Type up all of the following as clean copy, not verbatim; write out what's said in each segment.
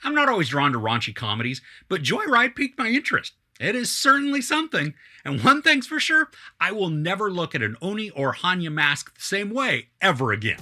I'm not always drawn to raunchy comedies, but Joyride piqued my interest. It is certainly something, and one thing's for sure, I will never look at an Oni or Hanya mask the same way ever again.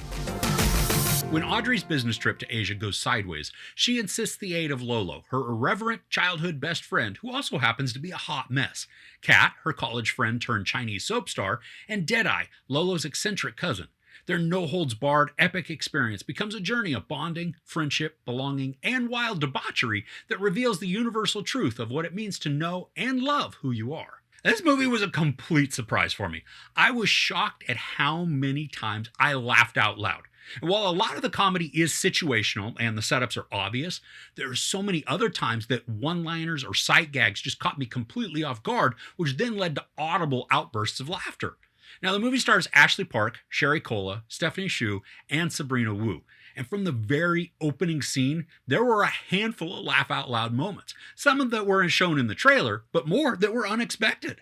When Audrey's business trip to Asia goes sideways, she enlists the aid of Lolo, her irreverent childhood best friend who also happens to be a hot mess, Kat, her college friend turned Chinese soap star, and Deadeye, Lolo's eccentric cousin. Their no-holds-barred epic experience becomes a journey of bonding, friendship, belonging, and wild debauchery that reveals the universal truth of what it means to know and love who you are. This movie was a complete surprise for me. I was shocked at how many times I laughed out loud. And while a lot of the comedy is situational and the setups are obvious, there are so many other times that one-liners or sight gags just caught me completely off guard, which then led to audible outbursts of laughter. Now, the movie stars Ashley Park, Sherry Cola, Stephanie Hsu, and Sabrina Wu. And from the very opening scene, there were a handful of laugh-out-loud moments. Some of that weren't shown in the trailer, but more that were unexpected.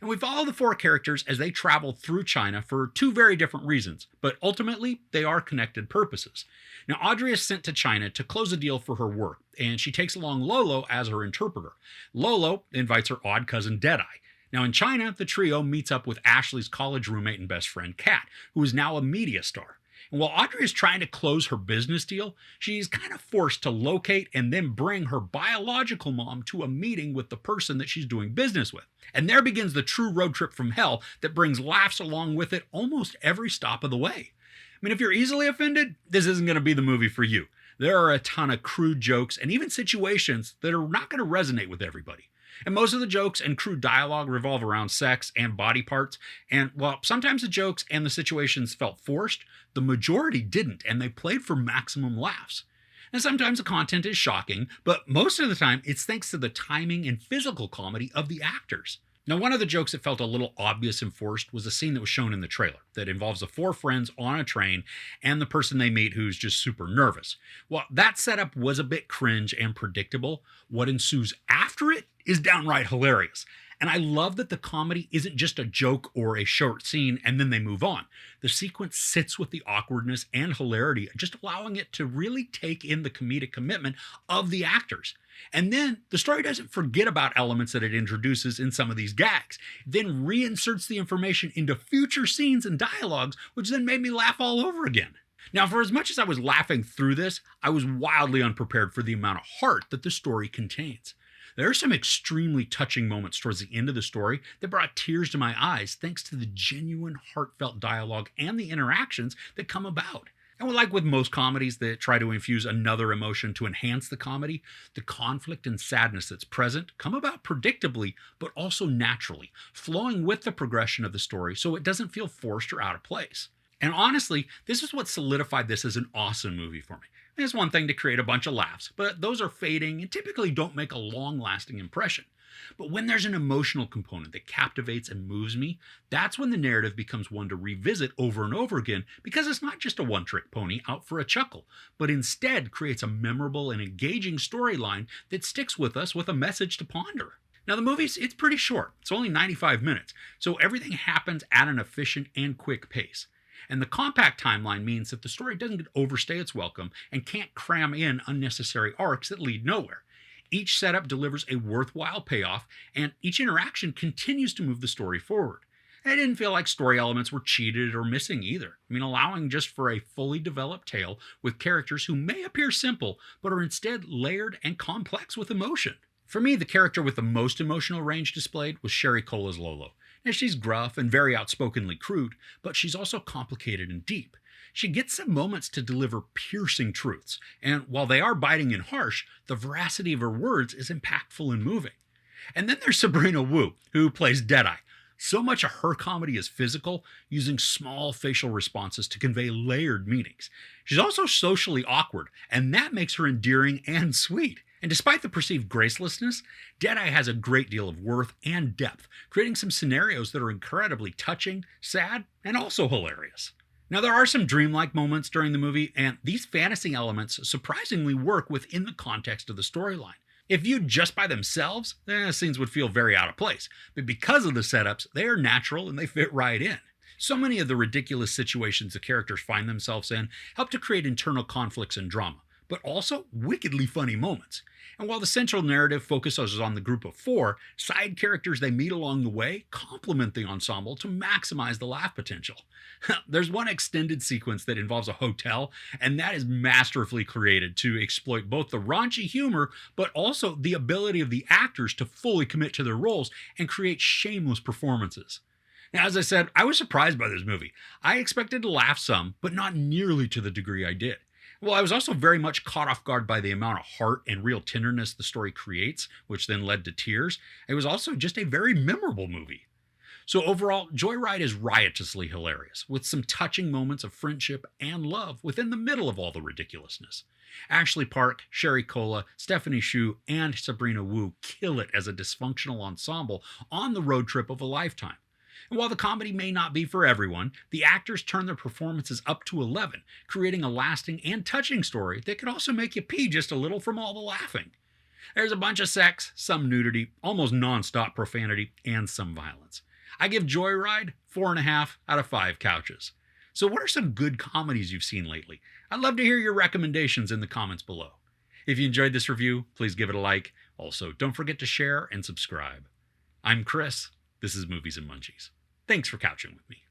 And we follow the four characters as they travel through China for two very different reasons, but ultimately they are connected purposes. Now, Audrey is sent to China to close a deal for her work, and she takes along Lolo as her interpreter. Lolo invites her odd cousin Deadeye. Now, in China, the trio meets up with Ashley's college roommate and best friend Kat, who is now a media star. And while Audrey is trying to close her business deal, she's kind of forced to locate and then bring her biological mom to a meeting with the person that she's doing business with. And there begins the true road trip from hell that brings laughs along with it almost every stop of the way. I mean, if you're easily offended, this isn't going to be the movie for you. There are a ton of crude jokes and even situations that are not going to resonate with everybody. And most of the jokes and crude dialogue revolve around sex and body parts. And while sometimes the jokes and the situations felt forced, the majority didn't, and they played for maximum laughs. And sometimes the content is shocking, but most of the time it's thanks to the timing and physical comedy of the actors. Now, one of the jokes that felt a little obvious and forced was a scene that was shown in the trailer that involves the four friends on a train and the person they meet who's just super nervous. While that setup was a bit cringe and predictable, what ensues after it is downright hilarious. And I love that the comedy isn't just a joke or a short scene and then they move on. The sequence sits with the awkwardness and hilarity, just allowing it to really take in the comedic commitment of the actors. And then the story doesn't forget about elements that it introduces in some of these gags. It then reinserts the information into future scenes and dialogues, which then made me laugh all over again. Now, for as much as I was laughing through this, I was wildly unprepared for the amount of heart that the story contains. There are some extremely touching moments towards the end of the story that brought tears to my eyes thanks to the genuine, heartfelt dialogue and the interactions that come about. And like with most comedies that try to infuse another emotion to enhance the comedy, the conflict and sadness that's present come about predictably, but also naturally, flowing with the progression of the story so it doesn't feel forced or out of place. And honestly, this is what solidified this as an awesome movie for me. It's one thing to create a bunch of laughs, but those are fading and typically don't make a long-lasting impression. But when there's an emotional component that captivates and moves me, that's when the narrative becomes one to revisit over and over again, because it's not just a one-trick pony out for a chuckle, but instead creates a memorable and engaging storyline that sticks with us with a message to ponder. Now, the it's pretty short. It's only 95 minutes, so everything happens at an efficient and quick pace. And the compact timeline means that the story doesn't overstay its welcome and can't cram in unnecessary arcs that lead nowhere. Each setup delivers a worthwhile payoff, and each interaction continues to move the story forward. And I didn't feel like story elements were cheated or missing either. I mean, allowing just for a fully developed tale with characters who may appear simple, but are instead layered and complex with emotion. For me, the character with the most emotional range displayed was Sherry Cola's Lolo. Now, she's gruff and very outspokenly crude, but she's also complicated and deep. She gets some moments to deliver piercing truths, and while they are biting and harsh, the veracity of her words is impactful and moving. And then there's Sabrina Wu, who plays Deadeye. So much of her comedy is physical, using small facial responses to convey layered meanings. She's also socially awkward, and that makes her endearing and sweet. And despite the perceived gracelessness, Deadeye has a great deal of worth and depth, creating some scenarios that are incredibly touching, sad, and also hilarious. Now, there are some dreamlike moments during the movie, and these fantasy elements surprisingly work within the context of the storyline. If viewed just by themselves, scenes would feel very out of place, but because of the setups, they are natural and they fit right in. So many of the ridiculous situations the characters find themselves in help to create internal conflicts and drama. but also wickedly funny moments. And while the central narrative focuses on the group of four, side characters they meet along the way complement the ensemble to maximize the laugh potential. There's one extended sequence that involves a hotel, and that is masterfully created to exploit both the raunchy humor, but also the ability of the actors to fully commit to their roles and create shameless performances. Now, as I said, I was surprised by this movie. I expected to laugh some, but not nearly to the degree I did. Well, I was also very much caught off guard by the amount of heart and real tenderness the story creates, which then led to tears. It was also just a very memorable movie. So overall, Joyride is riotously hilarious, with some touching moments of friendship and love within the middle of all the ridiculousness. Ashley Park, Sherry Cola, Stephanie Hsu, and Sabrina Wu kill it as a dysfunctional ensemble on the road trip of a lifetime. And while the comedy may not be for everyone, the actors turn their performances up to 11, creating a lasting and touching story that could also make you pee just a little from all the laughing. There's a bunch of sex, some nudity, almost non-stop profanity, and some violence. I give Joyride 4.5 out of 5 couches. So what are some good comedies you've seen lately? I'd love to hear your recommendations in the comments below. If you enjoyed this review, please give it a like. Also, don't forget to share and subscribe. I'm Chris. This is Movies and Munchies. Thanks for couching with me.